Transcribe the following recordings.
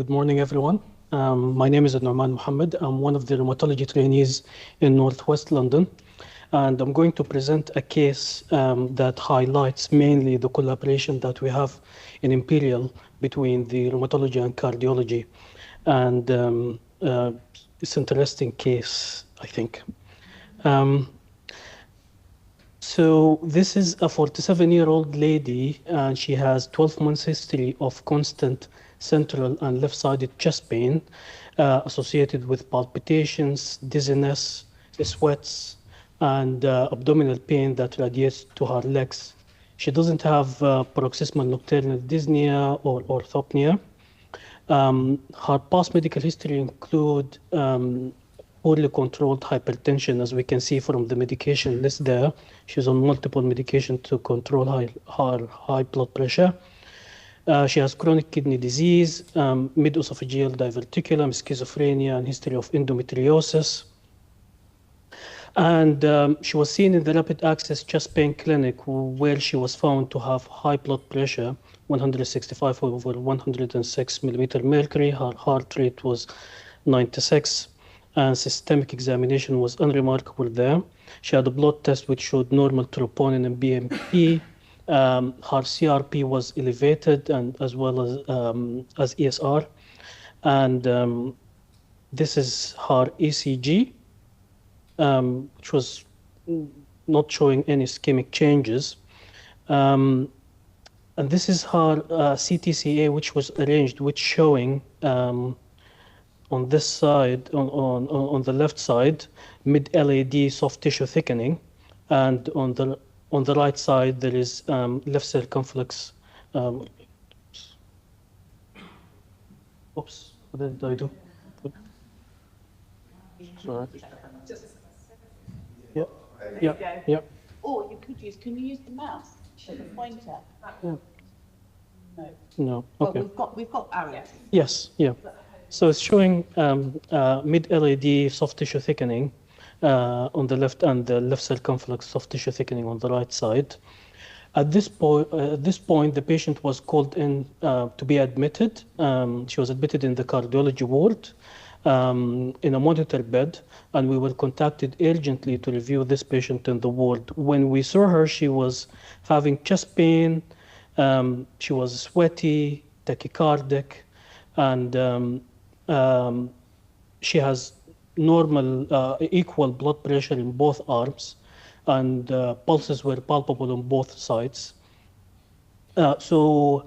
Good morning, everyone. My name is Elnuman Mohamed. I'm one of the rheumatology trainees in Northwest London, and I'm going to present a case that highlights mainly the collaboration that we have in Imperial between the rheumatology and cardiology. And it's an interesting case, I think. So this is a 47-year-old lady, and she has 12 months history of constant central and left-sided chest pain associated with palpitations, dizziness, sweats, and abdominal pain that radiates to her legs. She doesn't have paroxysmal nocturnal dyspnea or orthopnea. Her past medical history include poorly controlled hypertension, as we can see from the medication list there. She's on multiple medication to control her high blood pressure. She has chronic kidney disease, mid-esophageal diverticulum, schizophrenia, and history of endometriosis. And she was seen in the rapid access chest pain clinic, where she was found to have high blood pressure, 165 over 106 millimeter mercury. Her heart rate was 96. And systemic examination was unremarkable there. She had a blood test which showed normal troponin and BNP. Her CRP was elevated, and as well as ESR. And this is her ECG, which was not showing any ischemic changes. And this is her CTCA, which was arranged, which showing on this side, on the left side, mid-LAD soft tissue thickening, and on the right side there is left circumflex. Oops, what did I do? Sorry. Yeah. Or you could use. Can you use the mouse? The pointer. Yeah. No. Okay. Well, we've got arrows. Yes. Yeah. So it's showing mid-LAD soft tissue thickening on the left, and the left circumflex soft tissue thickening on the right side. At this point, the patient was called in to be admitted. She was admitted in the cardiology ward in a monitor bed, and we were contacted urgently to review this patient in the ward. When we saw her, she was having chest pain, she was sweaty, tachycardic, and she has normal equal blood pressure in both arms, and pulses were palpable on both sides. So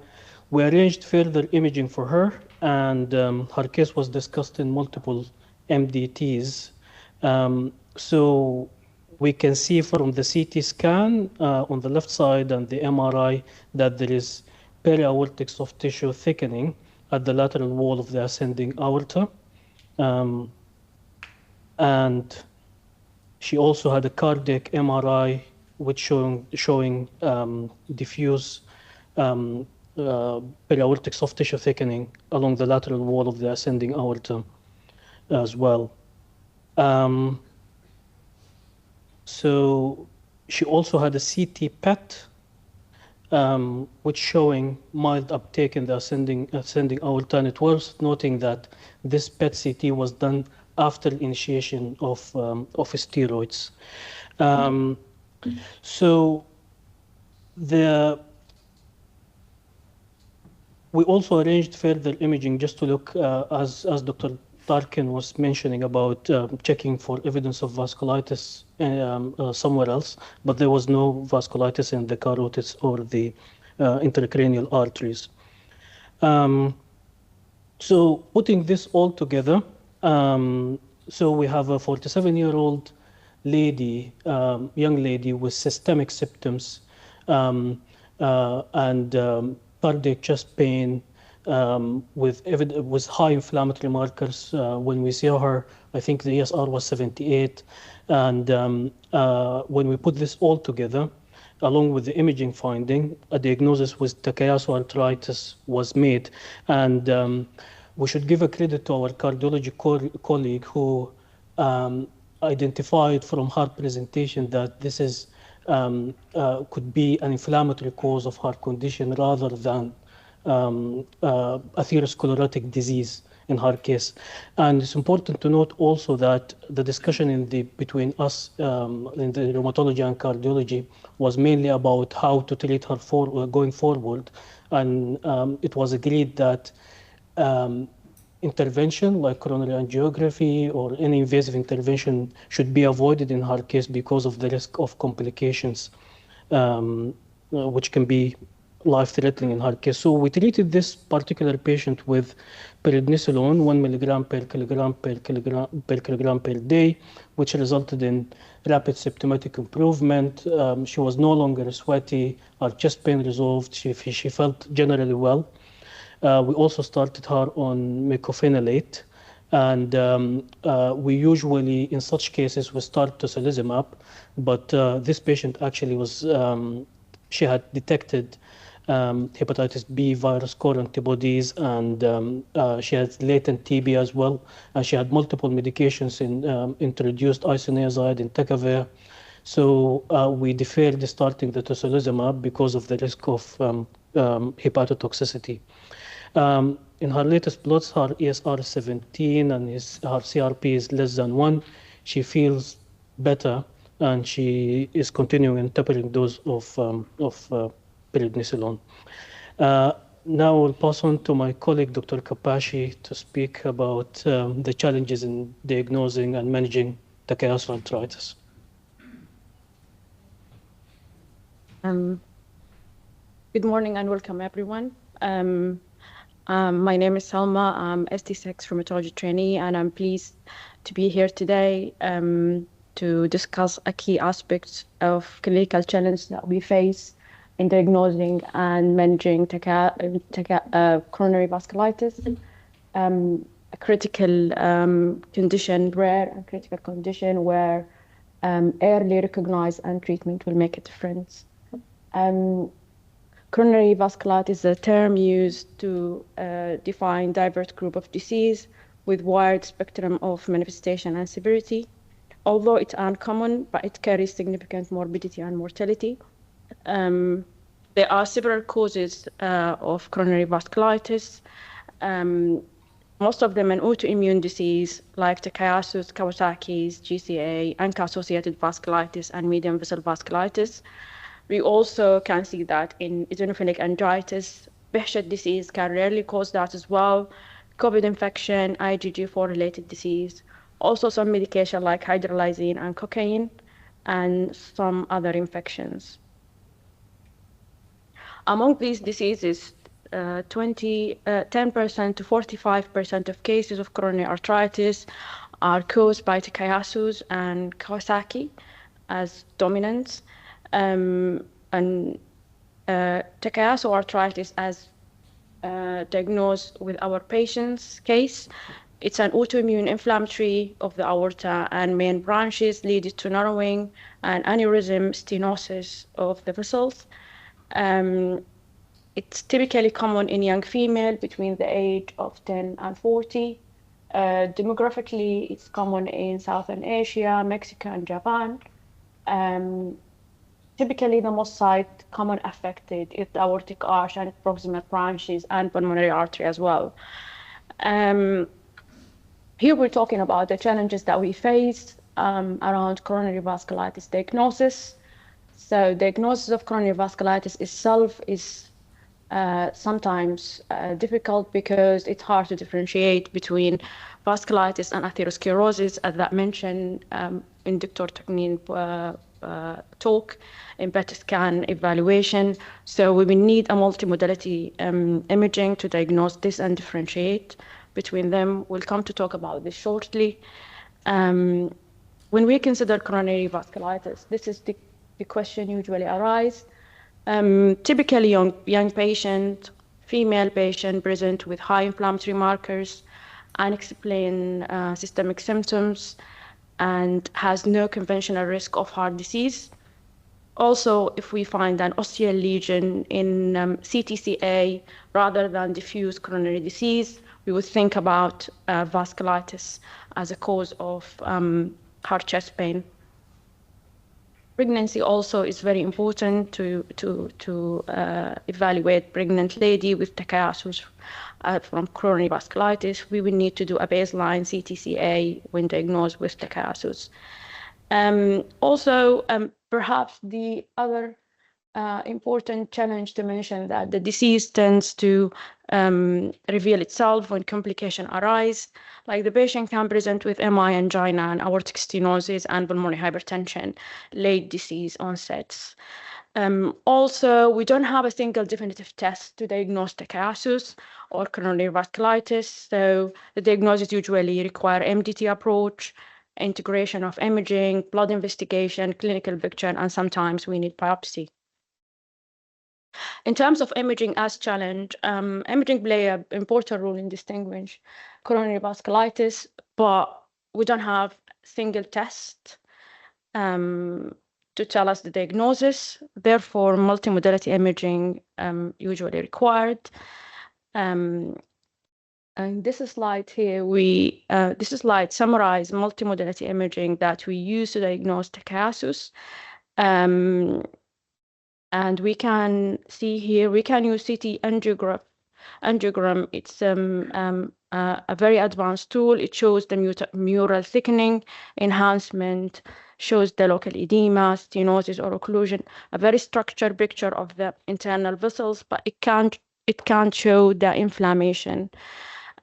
we arranged further imaging for her, and her case was discussed in multiple MDTs. So we can see from the CT scan on the left side and the MRI that there is periaortic soft tissue thickening at the lateral wall of the ascending aorta. And she also had a cardiac MRI, which showing diffuse periaortic soft tissue thickening along the lateral wall of the ascending aorta as well. So she also had a CT PET, which showing mild uptake in the ascending aorta. And it was noting that this PET CT was done after initiation of steroids. So we also arranged further imaging just to look, as Dr. Tarkin was mentioning, about checking for evidence of vasculitis somewhere else, but there was no vasculitis in the carotids or the intracranial arteries. So putting this all together, so we have a 47-year-old lady, young lady with systemic symptoms and cardiac chest pain with high inflammatory markers. When we saw her, I think the ESR was 78. And when we put this all together, along with the imaging finding, a diagnosis with Takayasu arteritis was made. And we should give a credit to our cardiology colleague who identified from her presentation that this is could be an inflammatory cause of heart condition rather than atherosclerotic disease in her case. And it's important to note also that the discussion between us in the rheumatology and cardiology was mainly about how to treat her going forward. And it was agreed that intervention like coronary angiography or any invasive intervention should be avoided in her case because of the risk of complications, which can be life-threatening in her case. So we treated this particular patient with prednisolone, 1 milligram per kilogram per day, which resulted in rapid symptomatic improvement. She was no longer sweaty, her chest pain resolved, she felt generally well. We also started her on mycophenolate, and we usually, in such cases, we start tocilizumab, but this patient actually was, she had detected hepatitis B virus core antibodies, and she had latent TB as well, and she had multiple medications introduced, isoniazid and entecavir. So we deferred starting the tocilizumab because of the risk of hepatotoxicity. In her latest bloods, her ESR is 17 and her CRP is less than 1. She feels better, and she is continuing a tapering dose of prednisolone. Now I'll pass on to my colleague, Dr. Kabashi, to speak about the challenges in diagnosing and managing Takayasu arthritis. Good morning and welcome, everyone. My name is Salma. I'm ST6 rheumatology trainee, and I'm pleased to be here today to discuss a key aspect of clinical challenge that we face in diagnosing and managing coronary vasculitis, a critical condition, rare and critical condition where early recognized and treatment will make a difference. Coronary vasculitis is a term used to define diverse group of disease with wide spectrum of manifestation and severity. Although it's uncommon, but it carries significant morbidity and mortality. There are several causes of coronary vasculitis. Most of them an autoimmune disease like Takayasu's, Kawasaki's, GCA, ANCA-associated vasculitis, and medium vessel vasculitis. We also can see that in eosinophilic angiitis, Behçet disease can rarely cause that as well, COVID infection, IgG4 related disease, also some medication like hydralazine and cocaine, and some other infections. Among these diseases, 10% to 45% of cases of coronary arthritis are caused by Takayasu's and Kawasaki as dominants. Takayasu arthritis as diagnosed with our patient's case, it's an autoimmune inflammatory of the aorta and main branches leading to narrowing and aneurysm stenosis of the vessels. It's typically common in young female between the age of 10 and 40. Demographically, it's common in Southern Asia, Mexico, and Japan. Typically, the most common affected is the aortic arch and proximal branches and pulmonary artery as well. Here we're talking about the challenges that we face around coronary vasculitis diagnosis. So diagnosis of coronary vasculitis itself is sometimes difficult because it's hard to differentiate between vasculitis and atherosclerosis, as that mentioned in Dr. Toknin talk in PET scan evaluation. So we will need a multimodality imaging to diagnose this and differentiate between them. We'll come to talk about this shortly. When we consider coronary vasculitis, this is the question usually arises. Typically young patient, female patient present with high inflammatory markers, unexplained systemic symptoms, and has no conventional risk of heart disease. Also, if we find an ostial lesion in CTCA rather than diffuse coronary disease, we would think about vasculitis as a cause of heart chest pain. Pregnancy also is very important to evaluate pregnant lady with Takayasu from coronary vasculitis. We will need to do a baseline CTCA when diagnosed with Takayasu. Also, perhaps the other important challenge to mention that the disease tends to reveal itself when complications arise, like the patient can present with MI angina and aortic stenosis and pulmonary hypertension, late disease onsets. Also, we don't have a single definitive test to diagnose Takayasu or coronary vasculitis, so the diagnosis usually require MDT approach, integration of imaging, blood investigation, clinical picture, and sometimes we need biopsy. In terms of imaging as challenge, imaging play an important role in distinguishing coronary vasculitis, but we don't have single test to tell us the diagnosis. Therefore, multimodality imaging usually required. And this slide here, this slide summarizes multimodality imaging that we use to diagnose Takayasu. And we can see here, we can use CT angiogram. It's a very advanced tool. It shows the mural thickening, enhancement, shows the local edema, stenosis or occlusion, a very structured picture of the internal vessels, but it can't show the inflammation.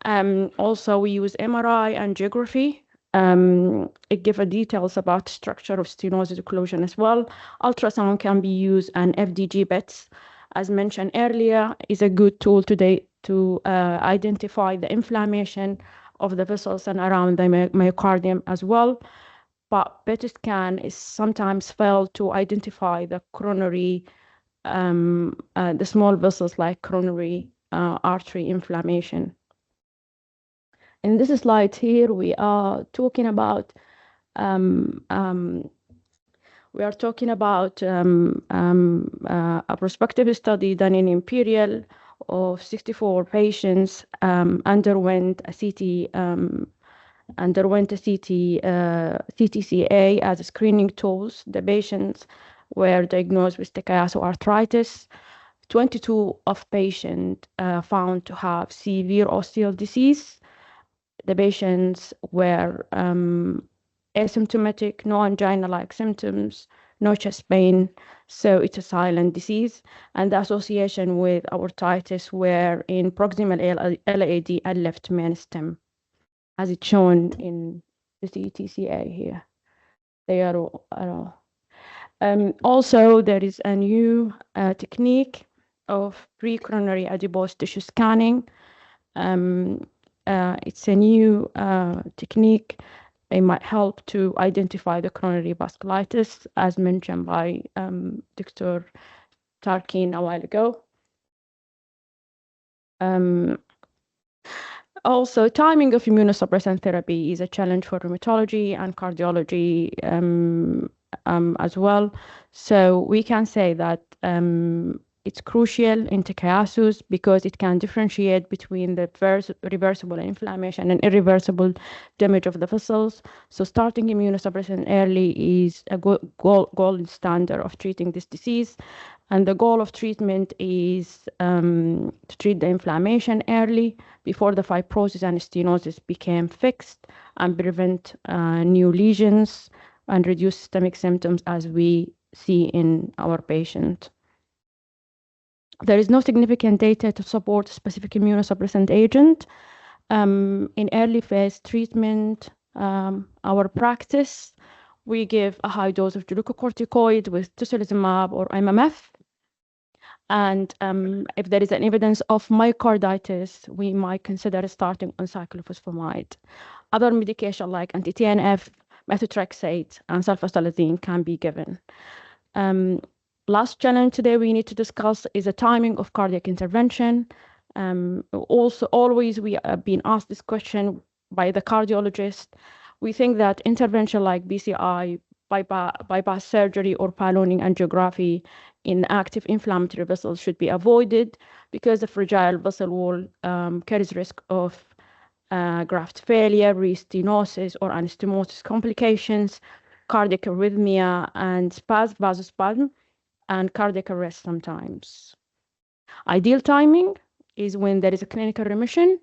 Also, we use MRI angiography. It gives details about structure of stenosis occlusion as well. Ultrasound can be used, and FDG beds, as mentioned earlier, is a good tool today to identify the inflammation of the vessels and around the myocardium as well. But PET scan is sometimes failed to identify the coronary, the small vessels like coronary artery inflammation. In this slide here, we are talking about a prospective study done in Imperial of 64 patients underwent a CTCA as a screening tools. The patients were diagnosed with Takayasu arthritis. 22 of patients found to have severe osteal disease. The patients were asymptomatic, no angina-like symptoms, no chest pain, so it's a silent disease. And the association with aortitis were in proximal LAD and left main stem, as it's shown in the CTCA here. They are all. Also, there is a new technique of pre-coronary adipose tissue scanning. It's a new technique. It might help to identify the coronary vasculitis, as mentioned by Dr. Tarkin a while ago. Also, timing of immunosuppressant therapy is a challenge for rheumatology and cardiology as well. So we can say that it's crucial in Takayasu because it can differentiate between the reversible inflammation and irreversible damage of the vessels. So starting immunosuppression early is a gold standard of treating this disease. And the goal of treatment is to treat the inflammation early before the fibrosis and stenosis became fixed and prevent new lesions and reduce systemic symptoms as we see in our patient. There is no significant data to support a specific immunosuppressant agent. In early phase treatment, our practice, we give a high dose of glucocorticoid with tocilizumab or MMF. And if there is an evidence of myocarditis, we might consider starting on cyclophosphamide. Other medication like anti-TNF, methotrexate, and sulfasalazine can be given. Last challenge today we need to discuss is the timing of cardiac intervention. Also, always we have been asked this question by the cardiologist. We think that intervention like BCI, bypass surgery, or ballooning angiography in active inflammatory vessels should be avoided because the fragile vessel wall carries risk of graft failure, restenosis, or anastomosis complications. cardiac arrhythmia and vasospasm, and cardiac arrest sometimes. Ideal timing is when there is a clinical remission,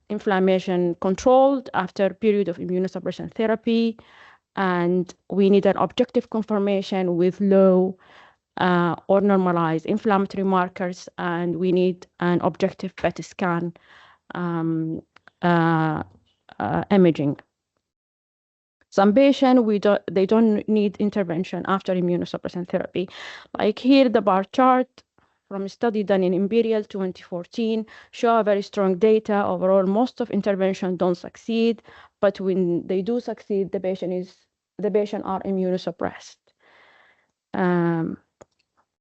inflammation controlled after a period of immunosuppression therapy, and we need an objective confirmation with low or normalized inflammatory markers, and we need an objective PET scan imaging. Some patients, they don't need intervention after immunosuppressant therapy. Like here, the bar chart from a study done in Imperial 2014 show very strong data. Overall, most of intervention don't succeed, but when they do succeed, the patient are immunosuppressed.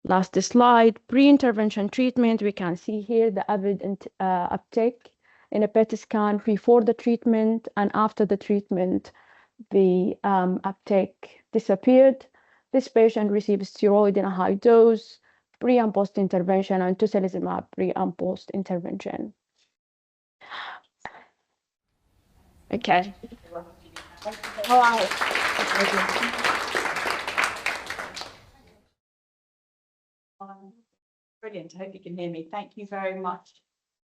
Last slide, pre-intervention treatment. We can see here the evident uptake in a PET scan before the treatment and after the treatment. The uptake disappeared. This patient receives steroid in a high dose, pre and post intervention, and tocilizumab pre and post intervention. Okay. All right. Brilliant. I hope you can hear me. Thank you very much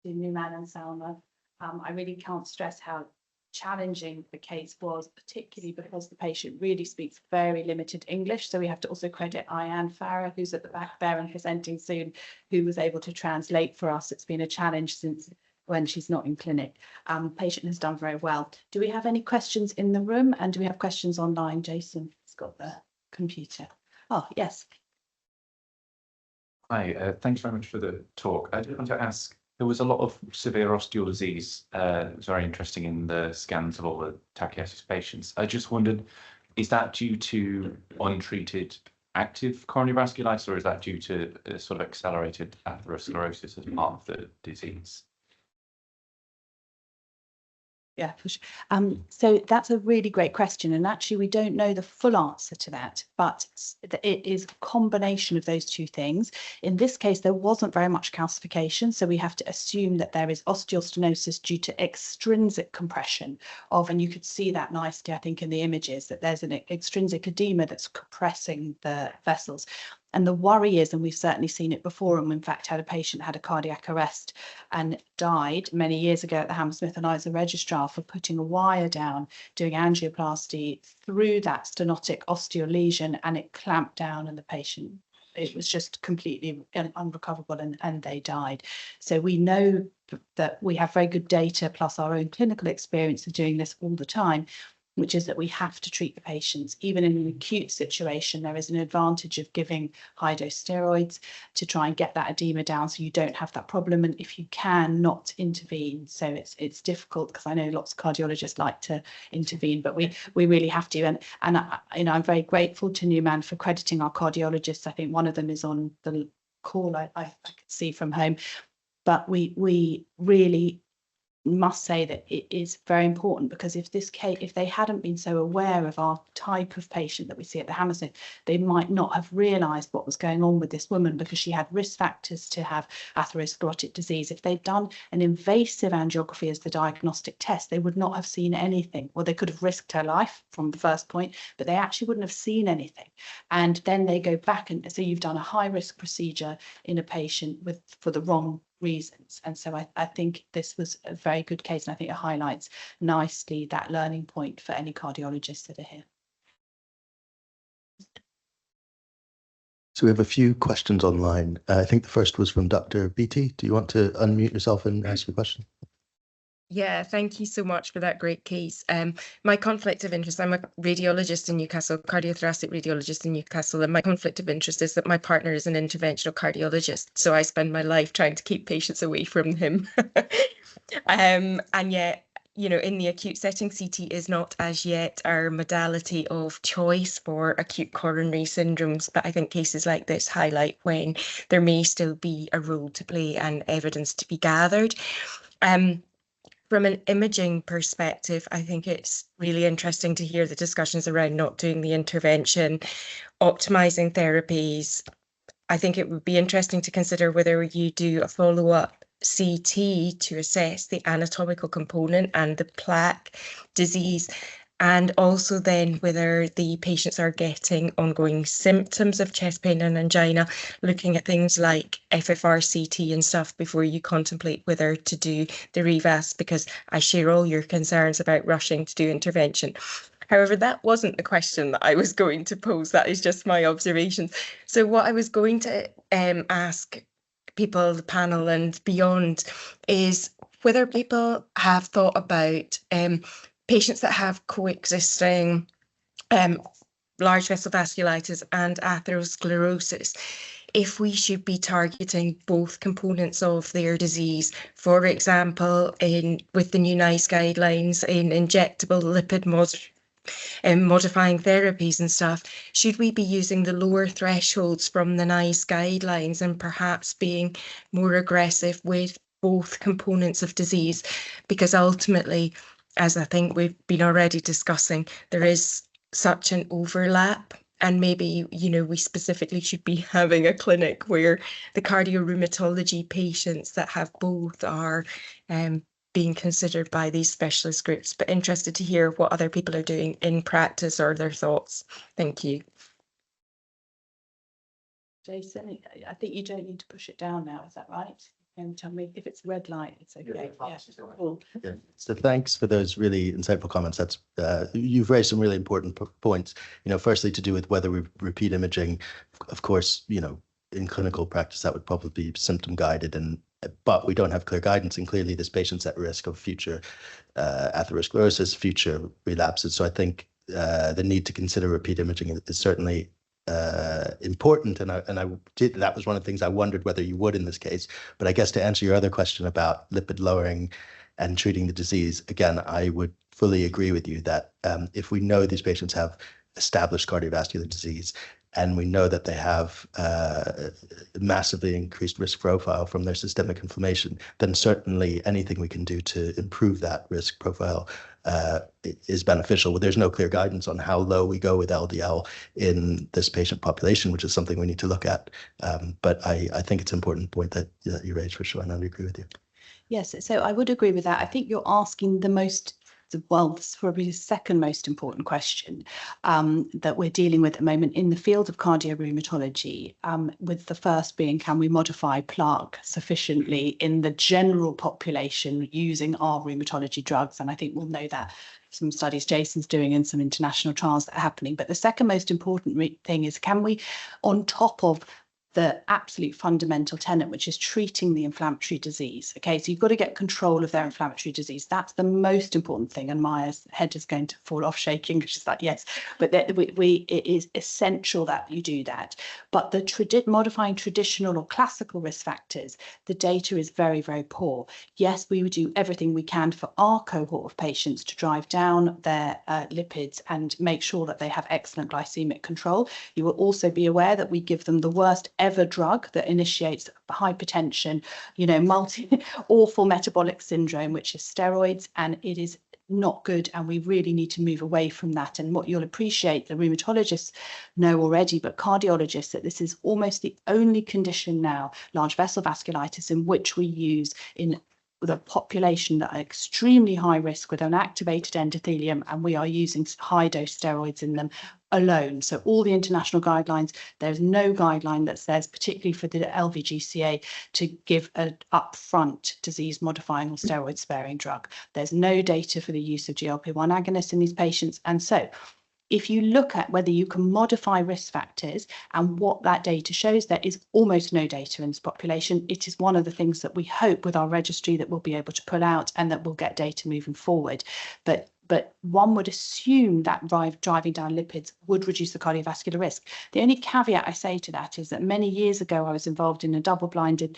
to Elnuman and Salma. I really can't stress how challenging the case was, particularly because the patient really speaks very limited English. So we have to also credit Ayan Farah, who's at the back there and presenting soon, who was able to translate for us. It's been a challenge since when she's not in clinic. Patient has done very well. Do we have any questions in the room? And do we have questions online? Jason has got the computer. Oh, yes. Hi, thanks very much for the talk. I just want to ask, there was a lot of severe osteal disease. It was very interesting in the scans of all the tachyarthritis patients. I just wondered, is that due to untreated active coronary vasculitis, or is that due to sort of accelerated atherosclerosis as part of the disease? Yeah, for sure. So that's a really great question. And actually, we don't know the full answer to that, but it is a combination of those two things. In this case, there wasn't very much calcification. So we have to assume that there is osteostenosis due to extrinsic compression of, and you could see that nicely, I think, in the images, that there's an extrinsic edema that's compressing the vessels. And the worry is, and we've certainly seen it before, and in fact had a patient had a cardiac arrest and died many years ago at the Hammersmith, and I was a registrar for putting a wire down, doing angioplasty through that stenotic osteal lesion, and it clamped down and the patient, it was just completely unrecoverable, and they died. So we know that we have very good data plus our own clinical experience of doing this all the time, which is that we have to treat the patients. Even in an acute situation, there is an advantage of giving high-dose steroids to try and get that edema down so you don't have that problem, and if you can, not intervene. So it's difficult, because I know lots of cardiologists like to intervene, but we really have to. And I'm very grateful to Elnuman for crediting our cardiologists. I think one of them is on the call, I could see from home. But we really must say that it is very important, because if they hadn't been so aware of our type of patient that we see at the Hammersmith, they might not have realized what was going on with this woman, because she had risk factors to have atherosclerotic disease. If they'd done an invasive angiography as the diagnostic test, they would not have seen anything. Well, they could have risked her life from the first point, but they actually wouldn't have seen anything. And then they go back, and so you've done a high risk procedure in a patient for the wrong reasons. And so I think this was a very good case, and I think it highlights nicely that learning point for any cardiologists that are here. So we have a few questions online. I think the first was from Dr. Beatty. Do you want to unmute yourself and ask your question? Yeah, thank you so much for that great case. My conflict of interest, I'm a radiologist in Newcastle, cardiothoracic radiologist in Newcastle, and my conflict of interest is that my partner is an interventional cardiologist, so I spend my life trying to keep patients away from him. And yet, you know, in the acute setting, CT is not as yet our modality of choice for acute coronary syndromes, but I think cases like this highlight when there may still be a role to play and evidence to be gathered. From an imaging perspective, I think it's really interesting to hear the discussions around not doing the intervention, optimizing therapies. I think it would be interesting to consider whether you do a follow-up CT to assess the anatomical component and the plaque disease, and also then whether the patients are getting ongoing symptoms of chest pain and angina, looking at things like FFRCT and stuff before you contemplate whether to do the revas, because I share all your concerns about rushing to do intervention. However, that wasn't the question that I was going to pose. That is just my observations. So what I was going to ask people, the panel and beyond, is whether people have thought about patients that have coexisting large vessel vasculitis and atherosclerosis, if we should be targeting both components of their disease. For example, with the new NICE guidelines in injectable lipid modifying therapies and stuff, should we be using the lower thresholds from the NICE guidelines and perhaps being more aggressive with both components of disease? Because ultimately, as I think we've been already discussing, there is such an overlap, and maybe, you know, we specifically should be having a clinic where the cardiorheumatology patients that have both are being considered by these specialist groups. But interested to hear what other people are doing in practice or their thoughts. Thank you. Jason, I think you don't need to push it down now, is that right? And tell me if it's red light, it's okay. Yeah, cool. Yeah. So thanks for those really insightful comments. That's you've raised some really important points. You know, firstly, to do with whether we repeat imaging, of course, you know, in clinical practice that would probably be symptom guided, but we don't have clear guidance, and clearly this patient's at risk of future atherosclerosis, future relapses. So I think the need to consider repeat imaging is certainly important, and that was one of the things I wondered whether you would in this case. But I guess to answer your other question about lipid lowering and treating the disease, again, I would fully agree with you that if we know these patients have established cardiovascular disease, and we know that they have massively increased risk profile from their systemic inflammation, then certainly anything we can do to improve that risk profile is beneficial. But there's no clear guidance on how low we go with LDL in this patient population, which is something we need to look at. But I think it's an important point that you raised, for sure, and I agree with you. Yes, so I would agree with that. I think you're asking the most, well, this is probably the second most important question that we're dealing with at the moment in the field of cardiorheumatology, with the first being, can we modify plaque sufficiently in the general population using our rheumatology drugs? And I think we'll know that some studies Jason's doing and some international trials that are happening. But the second most important thing is, can we, on top of the absolute fundamental tenet, which is treating the inflammatory disease. Okay, so you've got to get control of their inflammatory disease. That's the most important thing. And Maya's head is going to fall off shaking. She's like, yes, but it is essential that you do that. But the modifying traditional or classical risk factors, the data is very, very poor. Yes, we would do everything we can for our cohort of patients to drive down their lipids and make sure that they have excellent glycemic control. You will also be aware that we give them the worst ever drug that initiates hypertension, you know, awful metabolic syndrome, which is steroids, and it is not good, and we really need to move away from that. And what you'll appreciate, the rheumatologists know already, but cardiologists, that this is almost the only condition now, large vessel vasculitis, in which we use in the population that are extremely high risk with an activated endothelium, and we are using high dose steroids in them alone. So all the international guidelines, there's no guideline that says, particularly for the LVGCA, to give an upfront disease modifying or steroid sparing drug. There's no data for the use of GLP-1 agonists in these patients. And so if you look at whether you can modify risk factors and what that data shows, there is almost no data in this population. It is one of the things that we hope with our registry that we'll be able to pull out and that we'll get data moving forward. But one would assume that driving down lipids would reduce the cardiovascular risk. The only caveat I say to that is that many years ago, I was involved in a double-blinded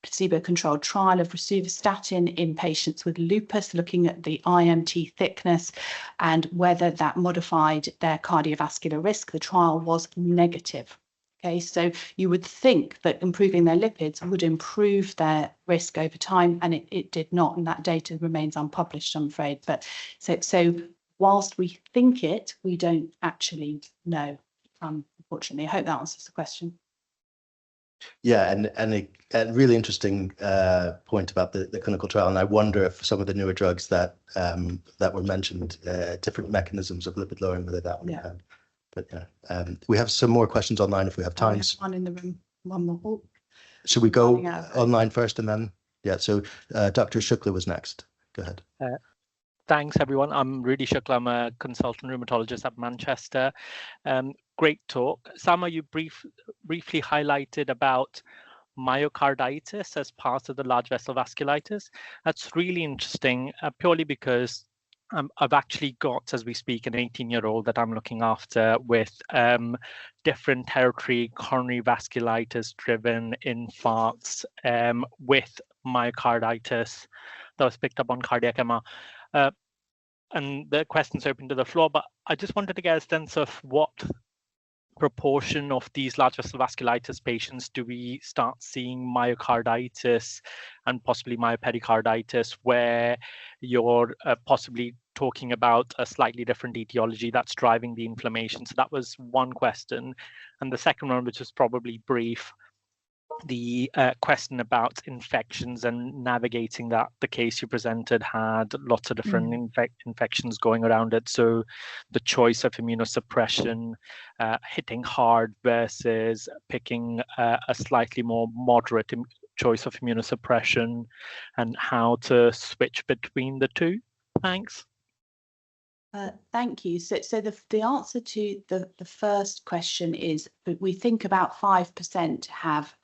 placebo-controlled trial of rosuvastatin in patients with lupus, looking at the IMT thickness and whether that modified their cardiovascular risk. The trial was negative. Okay, so you would think that improving their lipids would improve their risk over time, and it did not, and that data remains unpublished, I'm afraid. But so whilst we think it, we don't actually know, unfortunately. I hope that answers the question. Yeah, and a really interesting point about the clinical trial, and I wonder if some of the newer drugs that that were mentioned, different mechanisms of lipid lowering, whether that would have. But yeah, we have some more questions online if we have time. One in the room, one more. Oh, should we go running out. online first and then? Yeah, so Dr. Shukla was next. Go ahead. Thanks, everyone. I'm Rudy Shukla. I'm a consultant rheumatologist at Manchester. Great talk. Salma, you briefly highlighted about myocarditis as part of the large vessel vasculitis. That's really interesting, purely because I've actually got, as we speak, an 18-year-old that I'm looking after with different territory coronary vasculitis-driven infarcts with myocarditis that was picked up on cardiac MR. And the question's open to the floor, but I just wanted to get a sense of what proportion of these large vessel vasculitis patients do we start seeing myocarditis and possibly myopericarditis, where you're possibly talking about a slightly different etiology that's driving the inflammation. So that was one question. And the second one, which is probably brief, the question about infections and navigating that. The case you presented had lots of different infections going around it. So the choice of immunosuppression, hitting hard versus picking a slightly more moderate choice of immunosuppression, and how to switch between the two. Thanks. Thank you. So the answer to the first question is we think about 5% have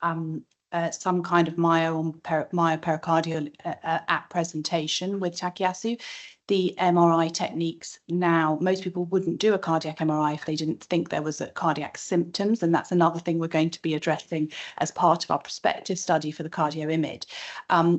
some kind of myopericardial at presentation with Takayasu. The MRI techniques now, most people wouldn't do a cardiac MRI if they didn't think there was a cardiac symptoms, and that's another thing we're going to be addressing as part of our prospective study for the CARDIO-IMID.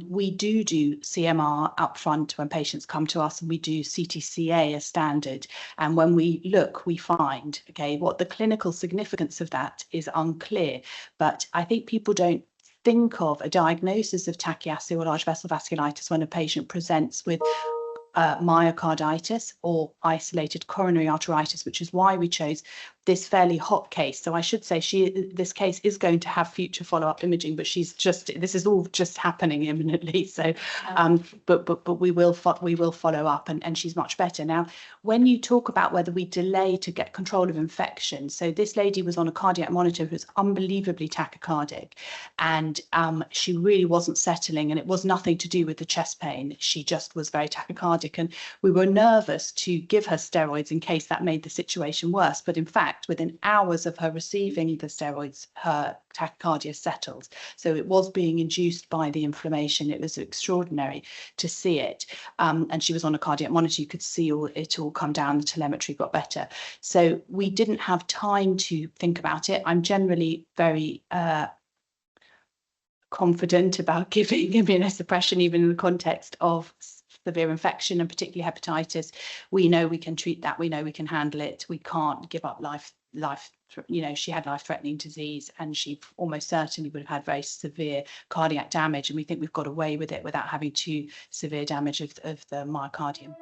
We do CMR up front when patients come to us, and we do CTCA as standard. And when we look, we find, okay, what the clinical significance of that is unclear, but I think people don't think of a diagnosis of Takayasu or large vessel vasculitis when a patient presents with myocarditis or isolated coronary arteritis, which is why we chose this fairly hot case. So I should say this case is going to have future follow-up imaging, but this is all just happening imminently. So but we will follow up, and she's much better. Now, when you talk about whether we delay to get control of infection, so this lady was on a cardiac monitor who was unbelievably tachycardic, and she really wasn't settling, and it was nothing to do with the chest pain. She just was very tachycardic, and we were nervous to give her steroids in case that made the situation worse. But in fact, within hours of her receiving the steroids, her tachycardia settled. So it was being induced by the inflammation. It was extraordinary to see it. And she was on a cardiac monitor. You could see it all come down. The telemetry got better. So we didn't have time to think about it. I'm generally very confident about giving immunosuppression, even in the context of severe infection, and particularly hepatitis. We know we can treat that. We know we can handle it. We can't give up life. She had life-threatening disease, and she almost certainly would have had very severe cardiac damage. And we think we've got away with it without having too severe damage of the myocardium.